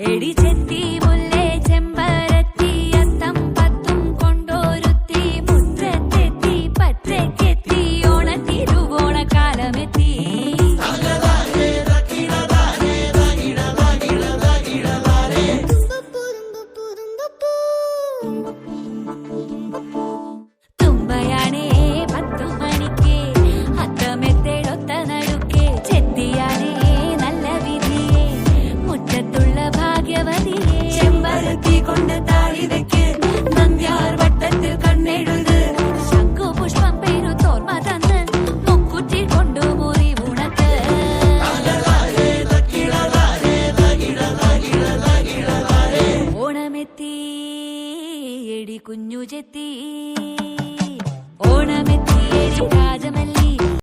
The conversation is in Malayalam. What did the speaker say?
എടി ചെത്തി മുല്ലേ ചെമ്പരത്തി അത്തം പത്തും കൊണ്ടോരുത്തി മുറ്റത്തെത്തി പറ്റക്കെത്തി ഓണത്തിരുവോണക്കാലമെത്തി തുമ്പയാണേ 10 മണിക്ക് അത്തമെത്തേടൊത്ത നടുക്കെ ചെത്തിയാണേ നല്ല വിധിയെ മുറ്റത്തുള്ള ഭാഗ്യവതിയെ ചെമ്പരത്തി കൊണ്ട് താഴി വെക്ക് നന്ദ്യാർ വട്ടത്തിൽ കണ്ണെഴുത് ശംഖു പുഷ്പം പേരു തോർമ തന്ന് മുക്കുറ്റി കൊണ്ടു മുറി ഉണക്ക് ഓണമെത്തി എടി കുഞ്ഞു ചെത്തി